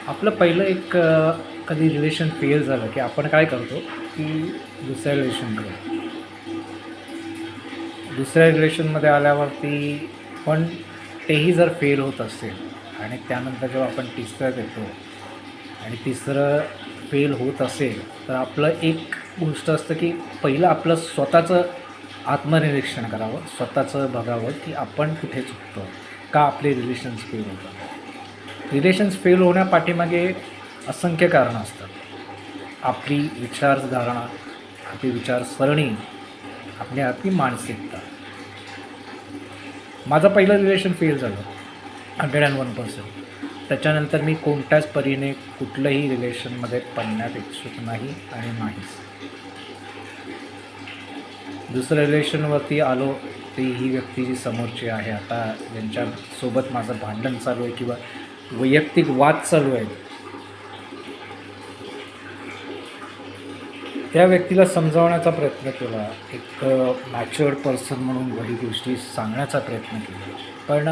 आपलं पहिलं एक कधी रिलेशन फेल झालं की आपण काय करतो की दुसऱ्या रिलेशनकडे दुसऱ्या रिलेशनमध्ये आल्यावरती पण तेही जर फेल होत असेल आणि त्यानंतर जेव्हा आपण तिसऱ्यात येतो आणि तिसरं फेल होत असेल तर आपलं एक गोष्ट असतं की पहिलं आपलं स्वतःचं आत्मनिरीक्षण करावं, स्वतःचं बघावं की आपण कुठे चुकतो, का आपले रिलेशन्स फेल होतात. रिलेशन्स फेल होण्यापाठीमागे असंख्य कारणं असतात. आपली विचारधारणा, आपली विचारसरणी, आपली मानसिकता. माझं पहिलं रिलेशन फेल झालं 101%. त्याच्यानंतर मी कोणत्याच परीने कुठलंही रिलेशनमध्ये पडण्यात इच्छुक नाही आणि नाहीच. दुसऱ्या रिलेशनवरती आलो, ती ही व्यक्ती जी समोरची आहे आता, ज्यांच्यासोबत माझं भांडण चालू आहे किंवा वैयक्तिक वाद चालू आहेत, त्या व्यक्तीला समजावण्याचा प्रयत्न केला. एक मॅच्युअर्ड पर्सन म्हणून काही गोष्टी सांगण्याचा प्रयत्न केला. पण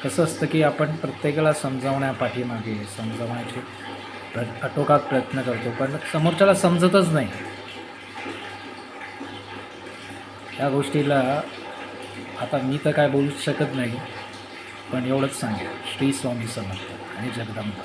कसं असतं की आपण प्रत्येकाला समजावण्यापाठीमागे समजावण्याचे आटोकाट प्रयत्न करतो, पण समोरच्याला समजतच नाही. या गोष्टीला आता मी तर काय बोलूच शकत नाही, पण एवढंच सांगेन, श्री स्वामी समर्थ आणि जगदंबा.